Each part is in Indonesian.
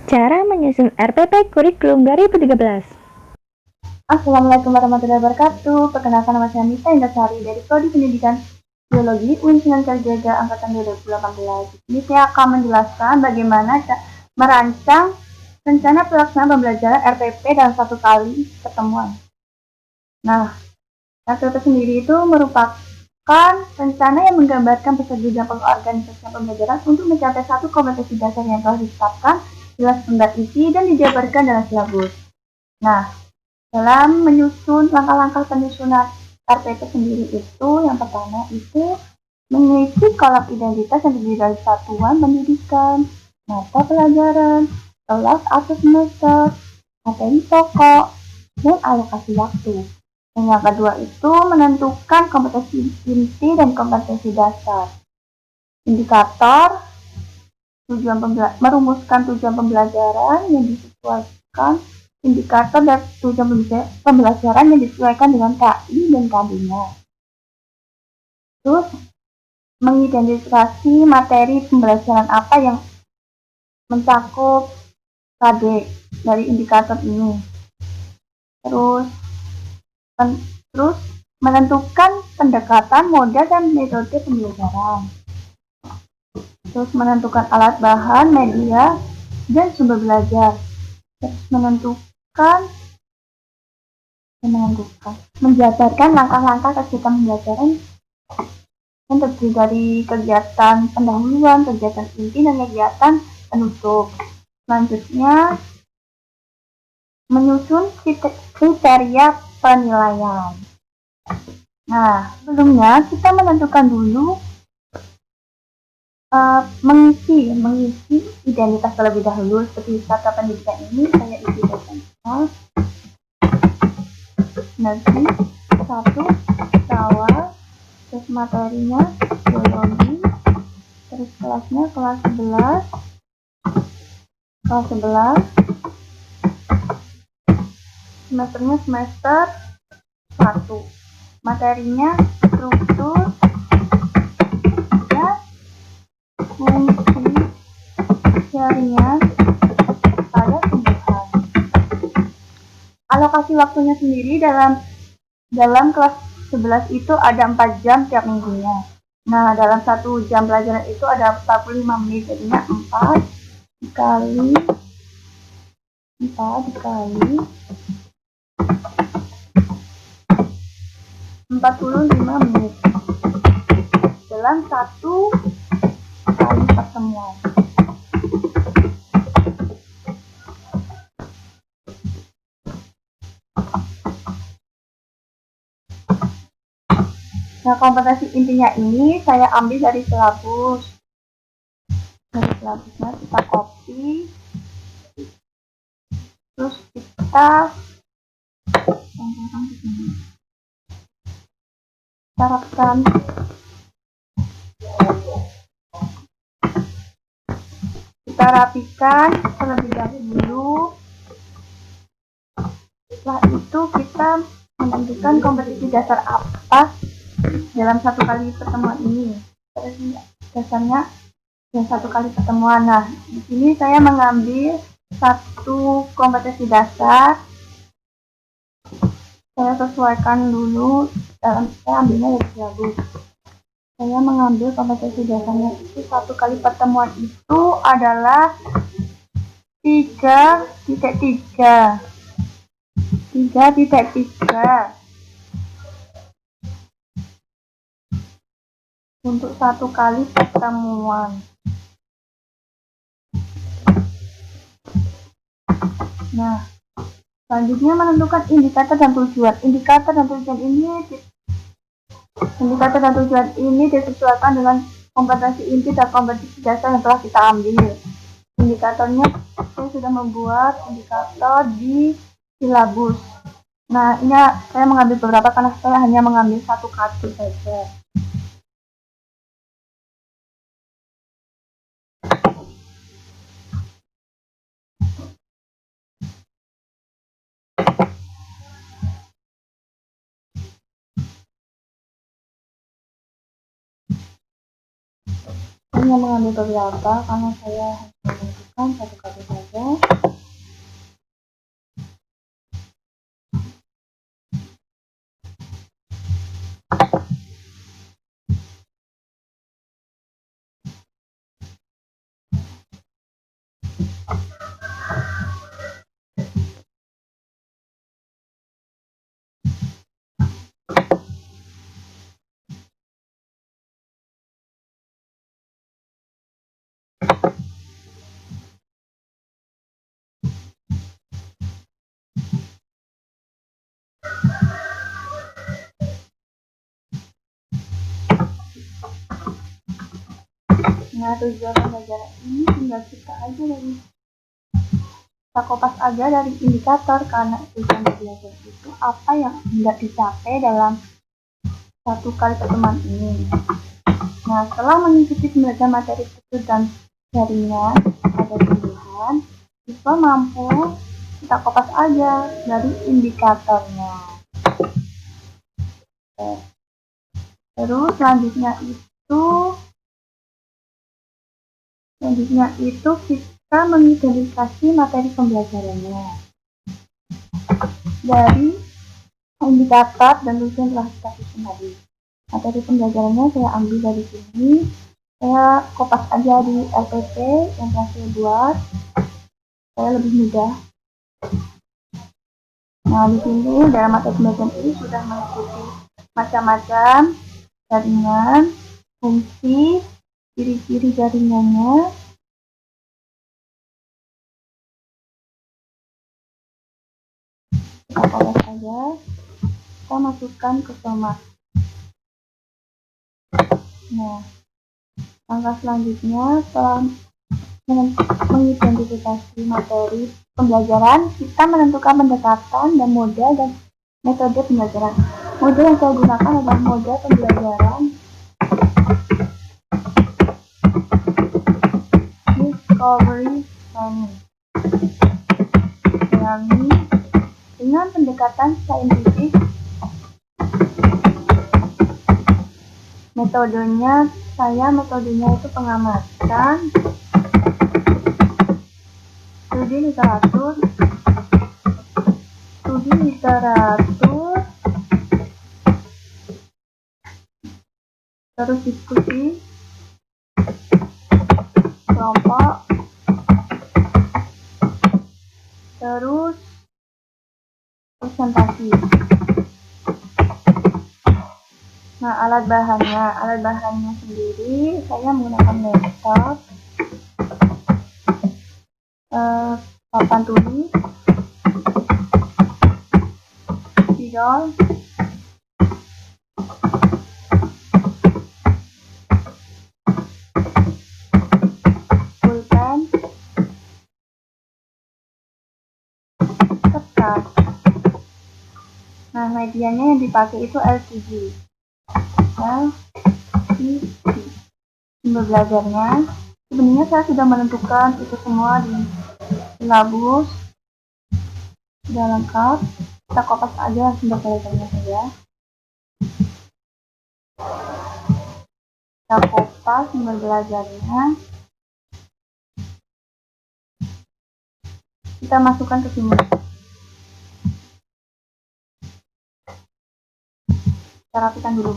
Cara menyusun RPP Kurikulum 2013. Assalamualaikum warahmatullahi wabarakatuh. Perkenalkan, nama saya Mita Indrasari dari Prodi Pendidikan Biologi UIN Sunan Kalijaga Angkatan 2018. Ini saya akan menjelaskan bagaimana merancang rencana pelaksanaan pembelajaran RPP dalam satu kali pertemuan. Nah, RPP sendiri itu merupakan rencana yang menggambarkan peserta pengorganisasian pembelajaran untuk mencapai satu kompetensi dasar yang telah ditetapkan, jelas standar isi dan dijabarkan dalam silabus. Nah, dalam menyusun langkah-langkah penyusunan RPP sendiri itu, yang pertama itu mengisi kolom identitas yang terdiri dari satuan pendidikan, mata pelajaran, kelas atau semester, materi pokok, dan alokasi waktu. Dan yang kedua itu menentukan kompetensi inti dan kompetensi dasar. Indikator, merumuskan tujuan pembelajaran yang disesuaikan. Indikator dan tujuan pembelajaran yang disesuaikan dengan KI dan KD-nya. Terus, mengidentifikasi materi pembelajaran apa yang mencakup KD dari indikator ini. Terus menentukan pendekatan, modal, dan metode pembelajaran. Terus menentukan alat bahan, media, dan sumber belajar. Terus menjabarkan langkah-langkah kegiatan pembelajaran yang terdiri dari kegiatan pendahuluan, kegiatan inti, dan kegiatan penutup. Selanjutnya, menyusun kriteria penilaian. Nah, sebelumnya kita menentukan dulu mengisi identitas terlebih dahulu. Seperti kata pendidikan ini, saya isi identitas. Nanti satu sawah, terus materinya biologi, terus kelasnya kelas 11, semesternya semester 1, materinya struktur dan fungsi jaringan pada tumbuhan. Alokasi waktunya sendiri dalam kelas 11 itu ada 4 jam tiap minggunya. Nah, dalam 1 jam pelajaran itu ada 45 menit, jadinya 4 dikali 45 menit dalam 1 kali pertemuan. Nah, kompetensi intinya ini saya ambil dari silabus. Dari silabusnya kita copy, terus kita terapkan. Kita rapikan terlebih dahulu. Setelah itu kita menentukan kompetensi dasar apa dalam 1 kali pertemuan ini. Dasarnya yang 1 kali pertemuan. Nah, di sini saya mengambil 1 kompetensi dasar. Saya sesuaikan dulu, saya ambilnya dari silabus. Saya mengambil kompetensi dasarnya itu 1 kali pertemuan itu adalah 3.3. Untuk 1 kali pertemuan. Nah, selanjutnya menentukan indikator dan tujuan. Indikator dan tujuan ini disesuaikan dengan kompetensi inti dan kompetensi dasar yang telah kita ambil. Indikatornya, saya sudah membuat indikator di silabus. Nah, ini saya mengambil beberapa karena saya hanya mengambil 1 kartu saja. Hanya mengambil beberapa karena saya menentukan 1 kartu saja. Nah, tujuan pembelajaran ini tinggal kita kopas aja dari indikator, karena tujuan belajar itu apa yang hendak dicapai dalam satu kali pertemuan ini. Nah, setelah mengikuti pembelajaran materi tersebut dan jaringan ada pilihan, siswa mampu kita kopas aja dari indikatornya. Terus selanjutnya itu kita mengidentifikasi materi pembelajarannya dari indikator dan tujuan telah kita susun tadi. Materi pembelajarannya saya ambil dari sini, saya kopas aja di LPP yang telah saya buat, saya lebih mudah. Nah, di sini dalam materi pembelajaran ini sudah mengikuti macam-macam jaringan, fungsi, ciri-ciri jaringannya. Kita poles aja, kita masukkan ke format. Nah, langkah selanjutnya setelah mengidentifikasi materi pembelajaran, kita menentukan pendekatan dan model dan metode pembelajaran. Model yang saya gunakan adalah model pembelajaran discovery learning, yakni dengan pendekatan saintifik. Metodenya itu pengamatan, studi literatur, terus diskusi kelompok, terus presentasi. Nah, alat bahannya sendiri saya menggunakan laptop, papan tulis, spidol, pulpen, kertas. Nah, medianya yang dipakai itu LCD. Sumber belajarnya sebenarnya saya sudah menentukan itu semua di silabus, sudah lengkap. Kita kopas aja sumber belajarnya saja. Kita kopas sumber belajarnya, kita masukkan ke sini. Kita rapikan dulu.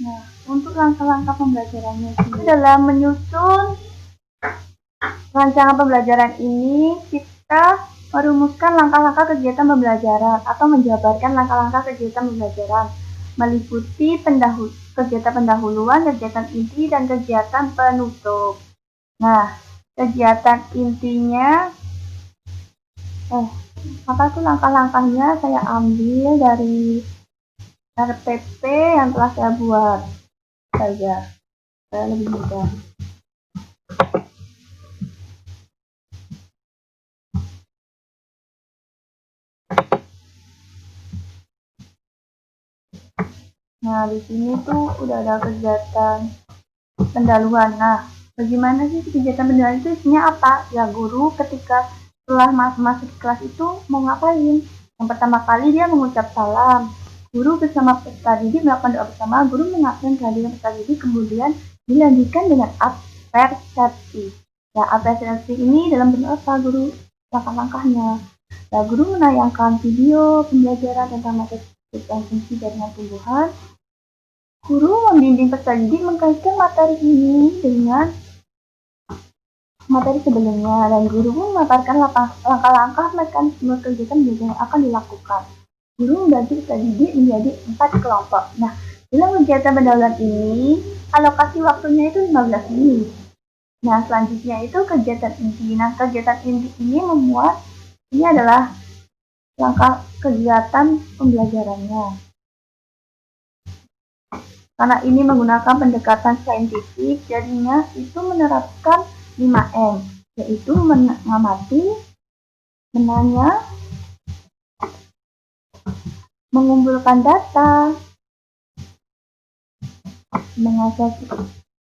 Nah, untuk langkah-langkah pembelajarannya sendiri, dalam menyusun rancangan pembelajaran ini, kita merumuskan langkah-langkah kegiatan pembelajaran atau menjabarkan langkah-langkah kegiatan pembelajaran, meliputi kegiatan pendahuluan, kegiatan inti, dan kegiatan penutup. Nah, kegiatan intinya, langkah-langkahnya saya ambil dari RPP yang telah saya buat saja, saya lebih mudah. Nah, di sini tuh udah ada kegiatan pendahuluan. Nah, bagaimana sih kegiatan pendahuluan itu isinya apa? Ya, guru ketika setelah masuk kelas itu mau ngapain? Yang pertama kali dia mengucap salam. Guru bersama peserta didik melakukan doa bersama, guru mengapresiasi kehadiran peserta didik, kemudian dilanjutkan dengan persepsi. Ya, persepsi ini dalam bentuk apa, guru? Langkah-langkahnya. Guru menayangkan video pembelajaran tentang materi dan fungsi jaringan tumbuhan. Guru membimbing peserta didik mengkaitkan materi ini dengan materi sebelumnya, dan guru pun memaparkan langkah-langkah mekanisme kegiatan belajar yang akan dilakukan. Guru membagi peserta didik menjadi 4 kelompok. Nah, dalam kegiatan pendahuluan ini, alokasi waktunya itu 15 menit. Nah, selanjutnya itu kegiatan inti. Nah, kegiatan inti ini ini adalah langkah kegiatan pembelajarannya. Karena ini menggunakan pendekatan saintifik, jadinya itu menerapkan 5M, yaitu mengamati, menanya, mengumpulkan data,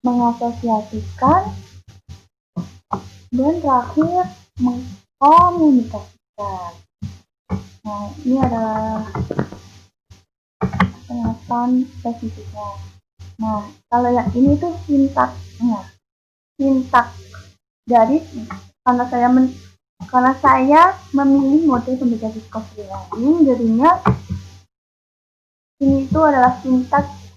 mengasosiasikan, dan terakhir mengkomunikasikan. Nah, ini adalah penerapan spesifiknya. Nah, kalau yang ini tuh sintaksnya. Sintaks dari karena saya memilih mode pembelajaran discovery learning, jadinya ini itu adalah sintaks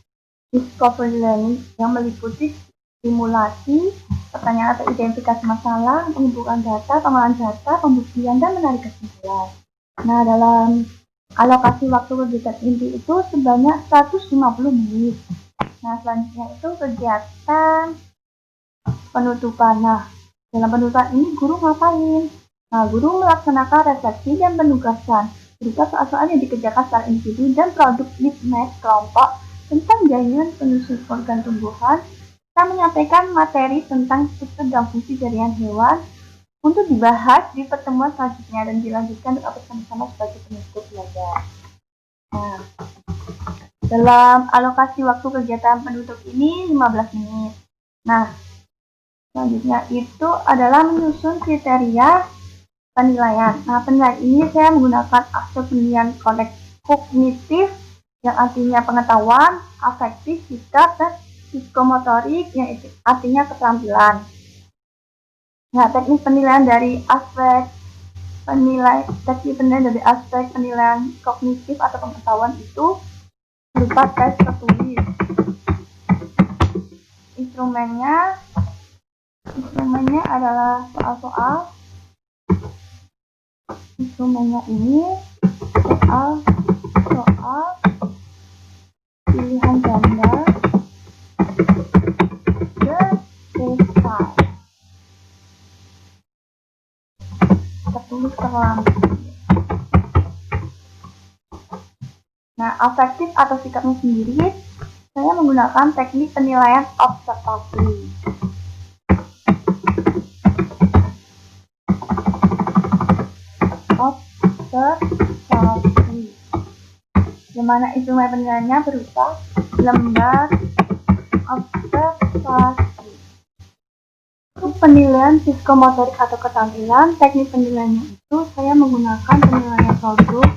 discovery learning yang meliputi simulasi, pertanyaan atau identifikasi masalah, mengumpulkan data, pengolahan data, pembuktian, dan menarik kesimpulan. Nah, dalam alokasi waktu kegiatan inti itu sebanyak 150 menit. Nah, selanjutnya itu kegiatan penutupan. Nah, dalam penutupan ini guru ngapain? Nah, guru melaksanakan refleksi dan penugasan berupa soal-soal yang dikerjakan secara individu dan produk litmas kelompok tentang jaringan penyusun organ tumbuhan. Kita menyampaikan materi tentang struktur dan fungsi jaringan hewan untuk dibahas di pertemuan selanjutnya dan dilanjutkan bersama-sama sebagai penutup belajar. Nah, dalam alokasi waktu kegiatan penutup ini 15 menit. Nah, selanjutnya itu adalah menyusun kriteria penilaian. Nah, penilaian ini saya menggunakan aspek penilaian kognitif yang artinya pengetahuan, afektif, sikap, dan psikomotorik yang artinya keterampilan. Nah, teknik penilaian dari aspek penilaian kognitif atau pengetahuan itu berupa tes tertulis. Instrumennya adalah soal-soal. Instrumennya ini soal pilihan ganda dan esai. Tertulis terlampau. Nah, afektif atau sikapnya sendiri, saya menggunakan teknik penilaian observasi. Di mana instrumen penilaiannya berupa lembar observasi. Untuk penilaian psikomotorik atau keterampilan, teknik penilaiannya itu saya menggunakan penilaian produk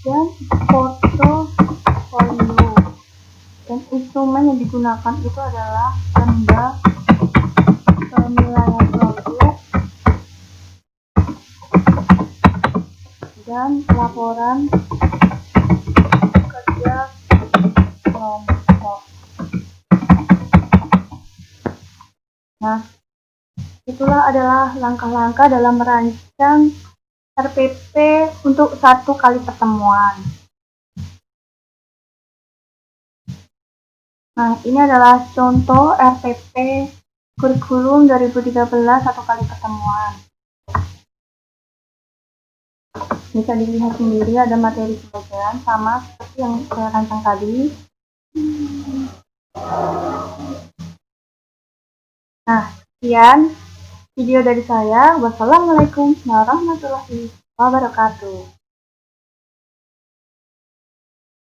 dan portofolio. Dan instrumen yang digunakan itu adalah lembar penilaian produk dan laporan kerja kelompok. Nah, itulah adalah langkah-langkah dalam merancang RPP untuk 1 kali pertemuan. Nah, ini adalah contoh RPP kurikulum 2013 1 kali pertemuan. Bisa dilihat sendiri ada materi pelajaran sama seperti yang saya rancang tadi. Nah, sekian video dari saya. Wassalamualaikum warahmatullahi wabarakatuh.